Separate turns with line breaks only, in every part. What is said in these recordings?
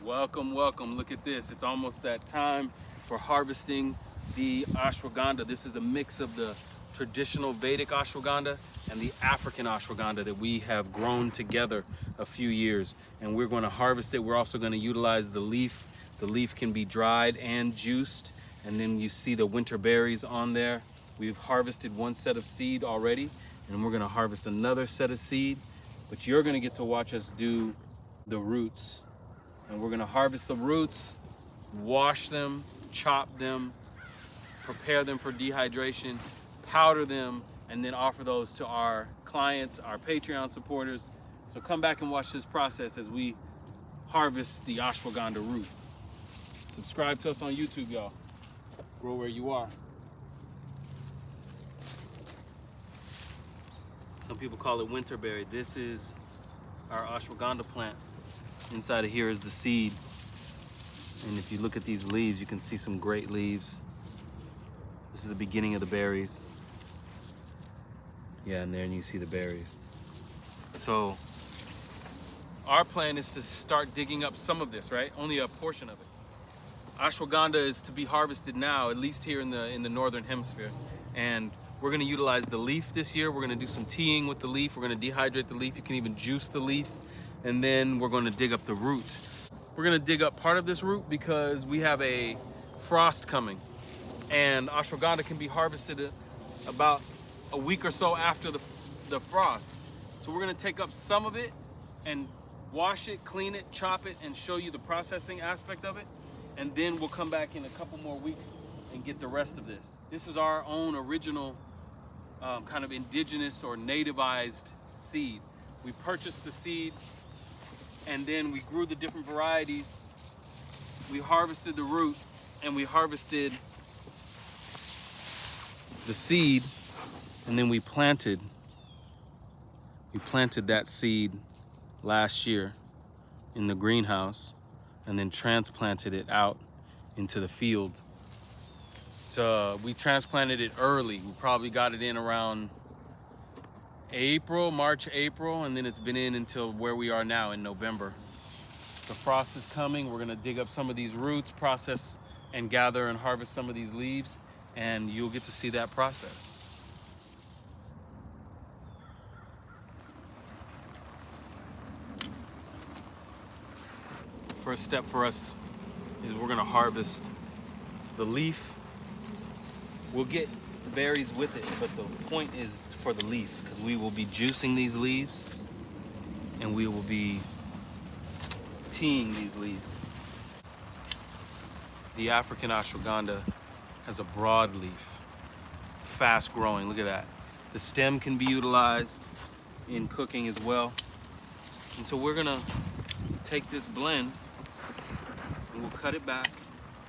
Welcome, welcome. Look at this. It's almost that time for harvesting the ashwagandha. This is a mix of the traditional Vedic ashwagandha and the African ashwagandha that we have grown together a few years. And we're going to harvest it. We're also going to utilize the leaf. The leaf can be dried and juiced. And then you see the winter berries on there. We've harvested one set of seed already, and we're going to harvest another set of seed. But you're going to get to watch us do the roots. And we're gonna harvest the roots, wash them, chop them, prepare them for dehydration, powder them, and then offer those to our clients, our Patreon supporters. So come back and watch this process as we harvest the ashwagandha root. Subscribe to us on YouTube, y'all. Grow where you are. Some people call it winterberry. This is our ashwagandha plant. Inside of here is the seed. And if you look at these leaves, you can see some great leaves. This is the beginning of the berries. Yeah, and then you see the berries. So our plan is to start digging up some of this, right? Only a portion of it. Ashwagandha is to be harvested now, at least here in the northern hemisphere. And we're gonna utilize the leaf this year. We're gonna do some teaing with the leaf. We're gonna dehydrate the leaf. You can even juice the leaf. And then we're going to dig up the root. We're going to dig up part of this root because we have a frost coming, and ashwagandha can be harvested about a week or so after the frost. So we're going to take up some of it and wash it, clean it, chop it, and show you the processing aspect of it. And then we'll come back in a couple more weeks and get the rest of this. This is our own original kind of indigenous or nativized seed. We purchased the seed, and then we grew the different varieties. We harvested the root, and we harvested the seed, and then we planted that seed last year in the greenhouse, and then transplanted it out into the field. So we transplanted it early. We probably got it in around March, April, and then it's been in until where we are now in November. The frost is coming. We're gonna dig up some of these roots, process and gather and harvest some of these leaves, and you'll get to see that process. First step for us is we're gonna harvest the leaf. We'll get berries with it, but the point is for the leaf, because we will be juicing these leaves and we will be teaing these leaves. The African ashwagandha has a broad leaf, fast growing. Look at that. The stem can be utilized in cooking as well. And so we're gonna take this blend and we'll cut it back.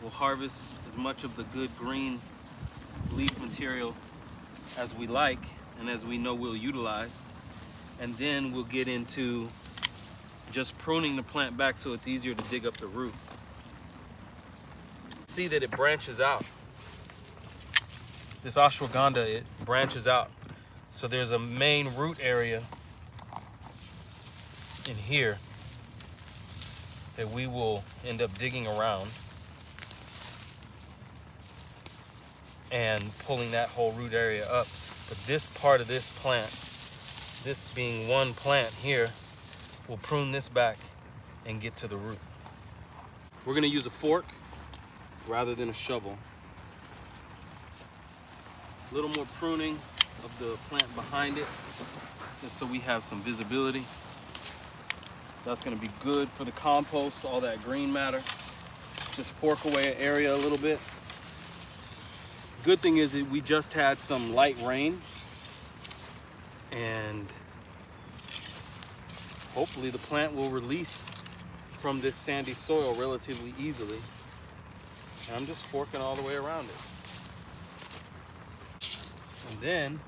We'll harvest as much of the good green leaf material as we like and as we know we'll utilize, and then we'll get into just pruning the plant back so it's easier to dig up the root. See that it branches out. This ashwagandha, it branches out. So there's a main root area in here that we will end up digging around and pulling that whole root area up. But this part of this plant, this being one plant here, we'll prune this back and get to the root. We're gonna use a fork rather than a shovel. A little more pruning of the plant behind it, just so we have some visibility. That's gonna be good for the compost, all that green matter. Just fork away an area a little bit. Good thing is that we just had some light rain, and hopefully the plant will release from this sandy soil relatively easily. And I'm just forking all the way around it. And then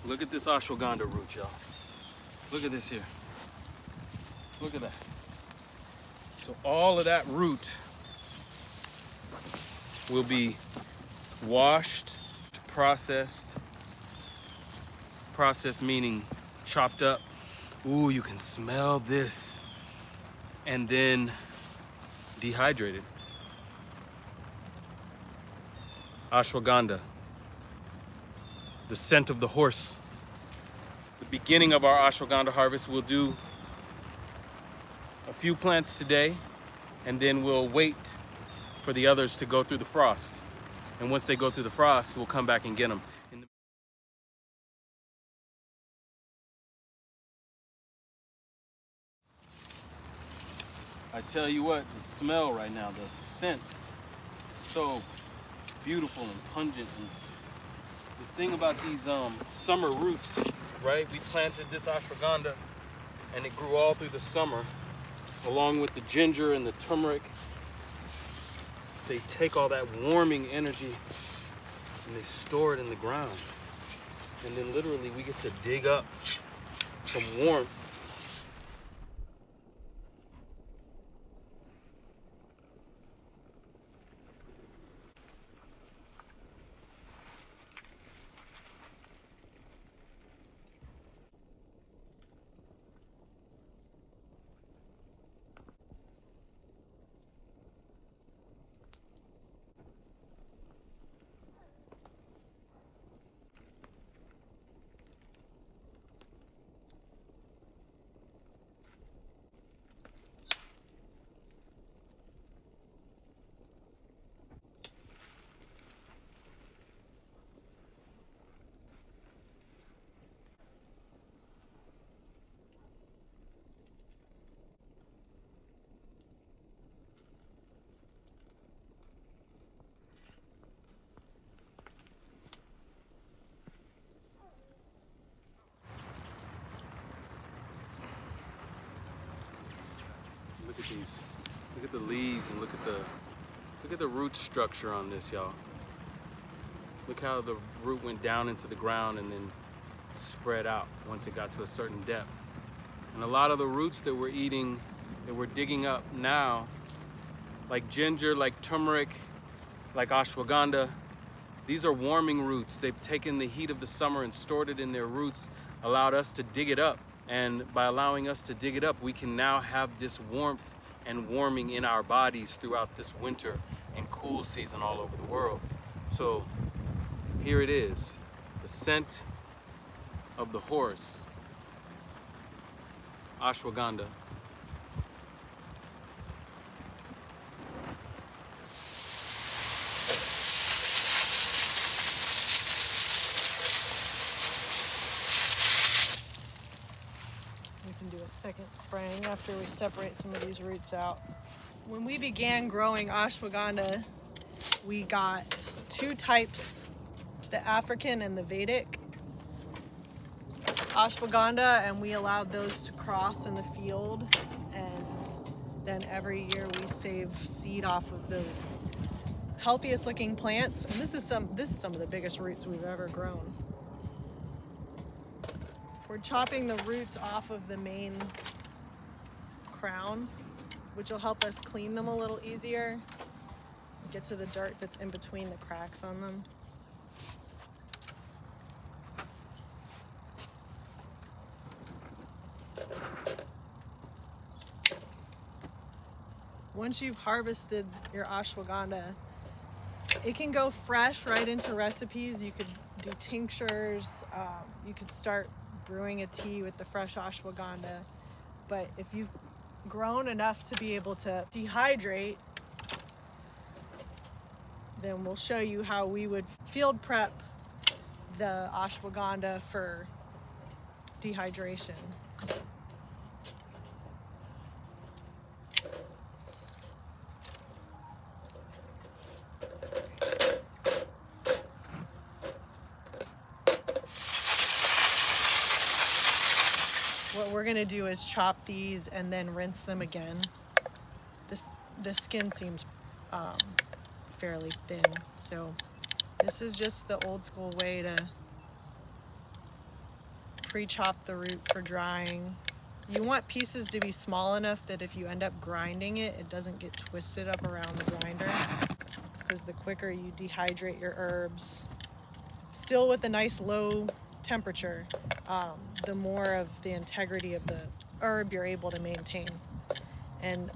look at this ashwagandha root, y'all. Look at this here. Look at that. So all of that root will be washed, processed meaning chopped up. Ooh, you can smell this. And then dehydrated. Ashwagandha, the scent of the horse. The beginning of our ashwagandha harvest, we'll do a few plants today, and then we'll wait for the others to go through the frost. And once they go through the frost, we'll come back and get them. I tell you what, the smell right now, the scent is so beautiful and pungent. And the thing about these summer roots, right? We planted this ashwagandha and it grew all through the summer, along with the ginger and the turmeric. They take all that warming energy and they store it in the ground. And then literally we get to dig up some warmth. Look at these. Look at the leaves and look at the root structure on this, y'all. Look how the root went down into the ground and then spread out once it got to a certain depth. And a lot of the roots that we're eating, that we're digging up now, like ginger, like turmeric, like ashwagandha, these are warming roots. They've taken the heat of the summer and stored it in their roots, allowed us to dig it up. And by allowing us to dig it up, we can now have this warmth and warming in our bodies throughout this winter and cool season all over the world. So here it is, the scent of the horse, ashwagandha.
Do a second spraying after we separate some of these roots out. When we began growing ashwagandha, we got two types, the African and the Vedic ashwagandha, and we allowed those to cross in the field, and then every year we save seed off of the healthiest looking plants, and this is some of the biggest roots we've ever grown. We're chopping the roots off of the main crown, which will help us clean them a little easier, get to the dirt that's in between the cracks on them. Once you've harvested your ashwagandha, it can go fresh right into recipes. You could do tinctures, you could start brewing a tea with the fresh ashwagandha. But if you've grown enough to be able to dehydrate, then we'll show you how we would field prep the ashwagandha for dehydration. What we're gonna do is chop these and then rinse them again. The skin seems fairly thin, so this is just the old school way to pre-chop the root for drying. You want pieces to be small enough that if you end up grinding it, it doesn't get twisted up around the grinder, because the quicker you dehydrate your herbs, still with a nice low temperature, the more of the integrity of the herb you're able to maintain. And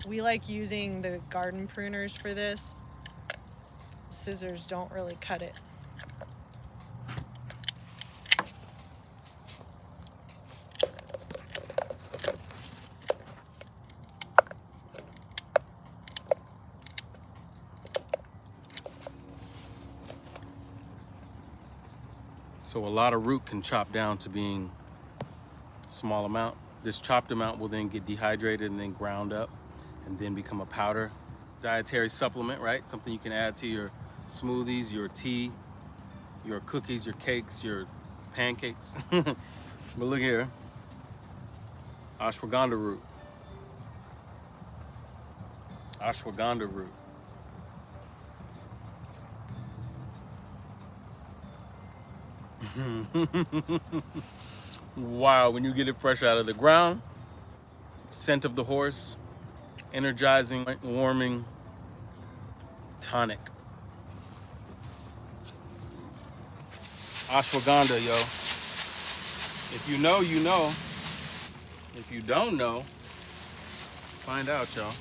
we like using the garden pruners for this. Scissors don't really cut it.
So a lot of root can chop down to being a small amount. This chopped amount will then get dehydrated and then ground up and then become a powder. Dietary supplement, right? Something you can add to your smoothies, your tea, your cookies, your cakes, your pancakes. But look here, ashwagandha root. Ashwagandha root. Wow, when you get it fresh out of the ground, scent of the horse, energizing, warming, tonic. Ashwagandha, yo. If you know, you know. If you don't know, find out, y'all.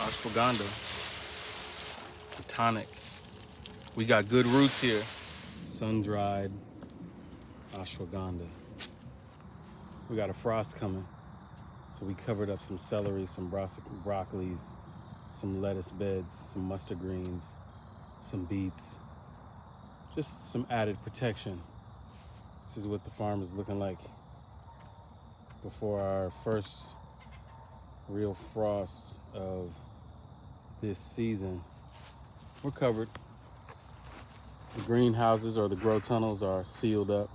Ashwagandha. It's a tonic. We got good roots here. Sun-dried ashwagandha. We got a frost coming, so we covered up some celery, some broccolis, some lettuce beds, some mustard greens, some beets. Just some added protection. This is what the farm is looking like before our first real frost of this season. We're covered. The greenhouses or the grow tunnels are sealed up.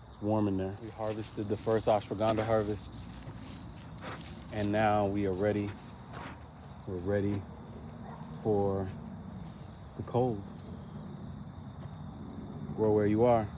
It's warm in there. We harvested the first ashwagandha harvest, and now we are ready. We're ready for the cold. Grow where you are.